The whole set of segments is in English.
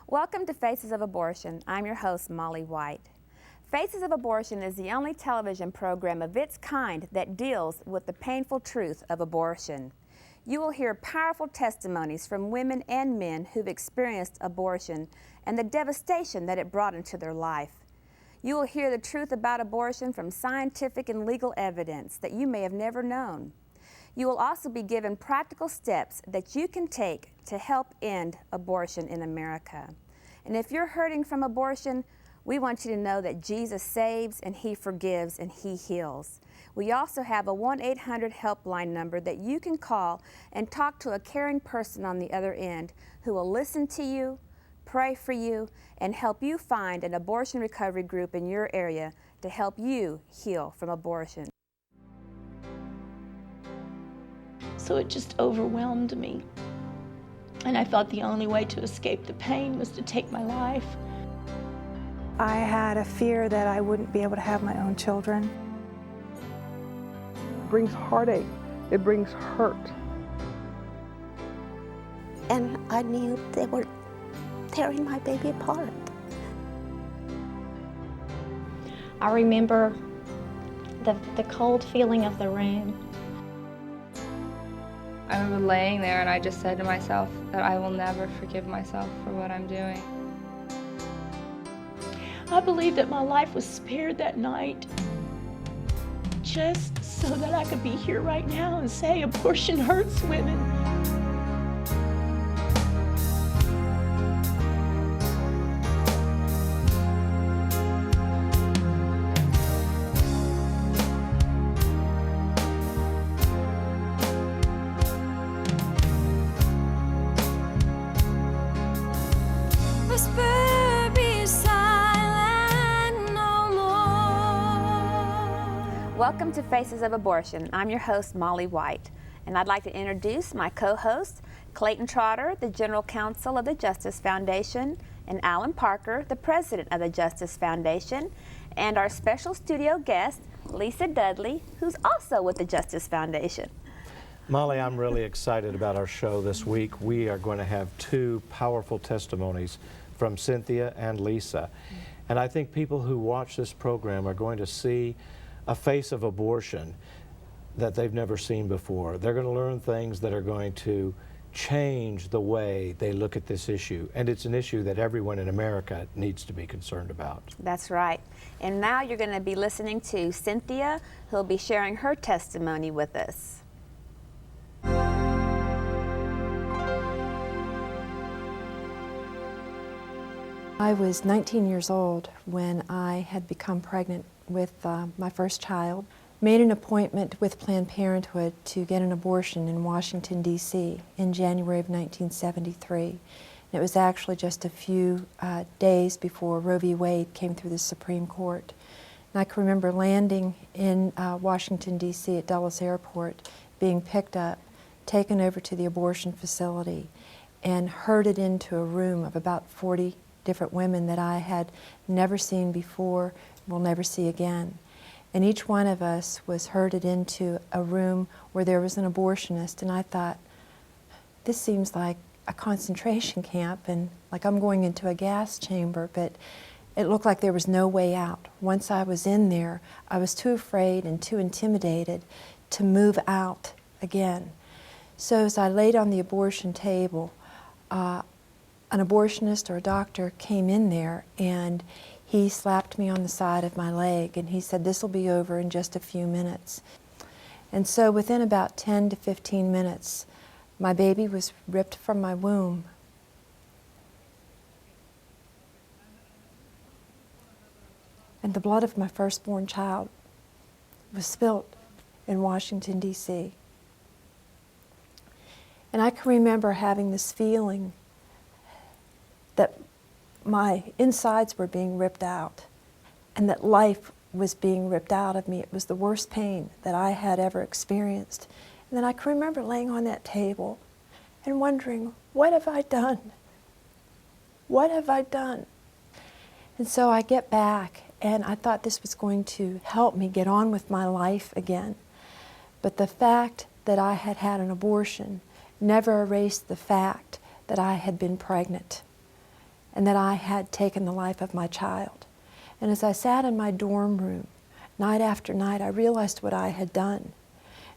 Welcome to Faces of Abortion. I'm your host, Molly White. Faces of Abortion is the only television program of its kind that deals with the painful truth of abortion. You will hear powerful testimonies from women and men who've experienced abortion and the devastation that it brought into their life. You will hear the truth about abortion from scientific and legal evidence that you may have never known. You will also be given practical steps that you can take to help end abortion in America. And if you're hurting from abortion, we want you to know that Jesus saves and He forgives and He heals. We also have a 1-800 helpline number that you can call and talk to a caring person on the other end who will listen to you, pray for you, and help you find an abortion recovery group in your area to help you heal from abortion. So it just overwhelmed me. And I thought the only way to escape the pain was to take my life. I had a fear that I wouldn't be able to have my own children. It brings heartache. It brings hurt. And I knew they were tearing my baby apart. I remember the cold feeling of the room. I remember laying there and I just said to myself that I will never forgive myself for what I'm doing. I believe that my life was spared that night just so that I could be here right now and say abortion hurts women. Whisper, be silent no more. Welcome to Faces of Abortion. I'm your host, Molly White, and I'd like to introduce my co-host, Clayton Trotter, the General Counsel of the Justice Foundation, and Alan Parker, the President of the Justice Foundation, and our special studio guest, Lisa Dudley, who's also with the Justice Foundation. Molly, I'm really excited about our show this week. We are going to have two powerful testimonies from Cynthia and Lisa. And I think people who watch this program are going to see a face of abortion that they've never seen before. They're going to learn things that are going to change the way they look at this issue. And it's an issue that everyone in America needs to be concerned about. That's right. And now you're going to be listening to Cynthia, who'll be sharing her testimony with us. I was 19 years old when I had become pregnant with my first child. Made an appointment with Planned Parenthood to get an abortion in Washington, D.C. in January of 1973. And it was actually just a few days before Roe v. Wade came through the Supreme Court. And I can remember landing in Washington, D.C. at Dulles Airport, being picked up, taken over to the abortion facility, and herded into a room of about 40 different women that I had never seen before, will never see again. And each one of us was herded into a room where there was an abortionist, and I thought, this seems like a concentration camp and like I'm going into a gas chamber, but it looked like there was no way out. Once I was in there, I was too afraid and too intimidated to move out again. So as I laid on the abortion table, an abortionist or a doctor came in there and he slapped me on the side of my leg and he said, "This will be over in just a few minutes." And so within about 10 to 15 minutes, my baby was ripped from my womb. And the blood of my firstborn child was spilt in Washington, D.C. And I can remember having this feeling that my insides were being ripped out and that life was being ripped out of me. It was the worst pain that I had ever experienced. And then I can remember laying on that table and wondering, what have I done? What have I done? And so I get back and I thought this was going to help me get on with my life again. But the fact that I had had an abortion never erased the fact that I had been pregnant. and that I had taken the life of my child. And as I sat in my dorm room, night after night, I realized what I had done.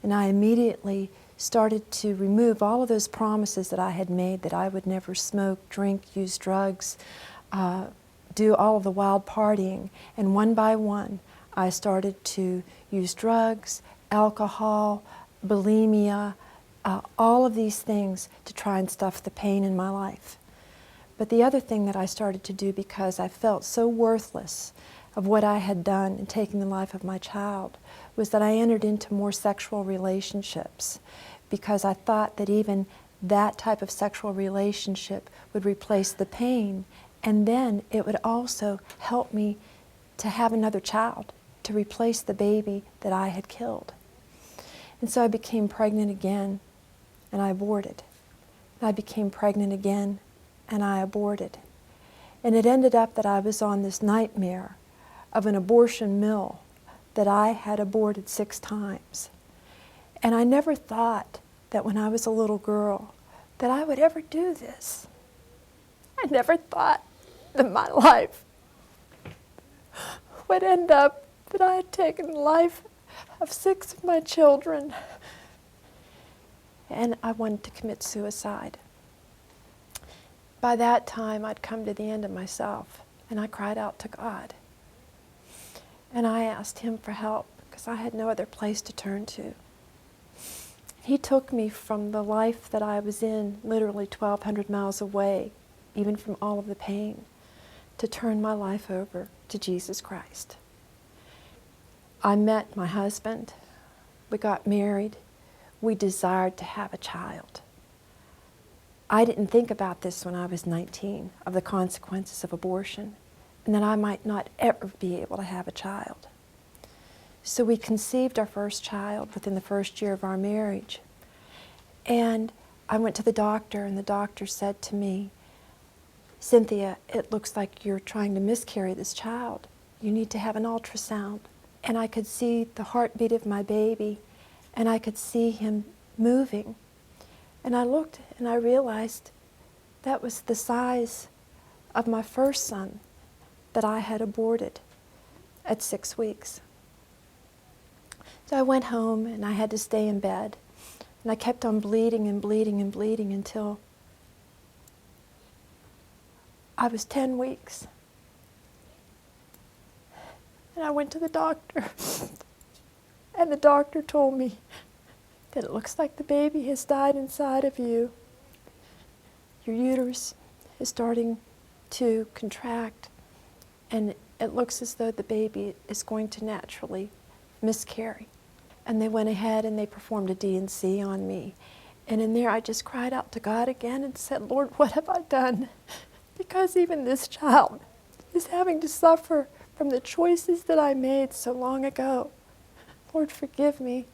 And I immediately started to remove all of those promises that I had made, that I would never smoke, drink, use drugs, do all of the wild partying. And one by one, I started to use drugs, alcohol, bulimia, all of these things to try and stuff the pain in my life. But the other thing that I started to do, because I felt so worthless of what I had done in taking the life of my child, was that I entered into more sexual relationships, because I thought that even that type of sexual relationship would replace the pain, and then it would also help me to have another child, to replace the baby that I had killed. And so I became pregnant again, and I aborted. I became pregnant again, and I aborted. And it ended up that I was on this nightmare of an abortion mill that I had aborted 6 times. And I never thought that when I was a little girl that I would ever do this. I never thought that my life would end up that I had taken the life of 6 of my children. And I wanted to commit suicide. By that time, I'd come to the end of myself, and I cried out to God. And I asked Him for help, because I had no other place to turn to. He took me from the life that I was in, literally 1,200 miles away, even from all of the pain, to turn my life over to Jesus Christ. I met my husband. We got married. We desired to have a child. I didn't think about this when I was 19, of the consequences of abortion, and that I might not ever be able to have a child. So we conceived our first child within the first year of our marriage. And I went to the doctor, and the doctor said to me, "Cynthia, it looks like you're trying to miscarry this child. You need to have an ultrasound." And I could see the heartbeat of my baby, and I could see him moving. And I looked and I realized that was the size of my first son that I had aborted at 6 weeks. So I went home and I had to stay in bed. And I kept on bleeding and bleeding and bleeding until I was 10 weeks. And I went to the doctor. And the doctor told me that it looks like the baby has died inside of you. Your uterus is starting to contract, and it looks as though the baby is going to naturally miscarry. And they went ahead and they performed a D&C on me. And in there I just cried out to God again and said, "Lord, what have I done? Because even this child is having to suffer from the choices that I made so long ago. Lord, forgive me."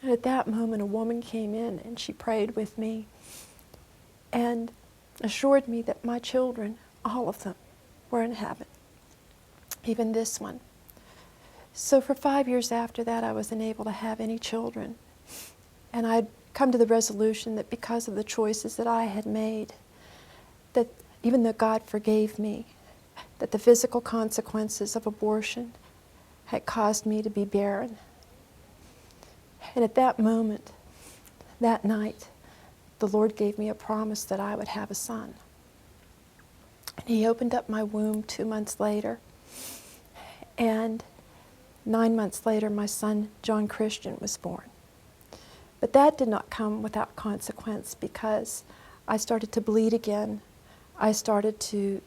And at that moment, a woman came in and she prayed with me and assured me that my children, all of them, were in heaven, even this one. So for 5 years after that, I wasn't able to have any children. And I'd come to the resolution that because of the choices that I had made, that even though God forgave me, that the physical consequences of abortion had caused me to be barren. And at that moment, that night, the Lord gave me a promise that I would have a son. And He opened up my womb 2 months later. And 9 months later, my son, John Christian, was born. But that did not come without consequence, because I started to bleed again. I started to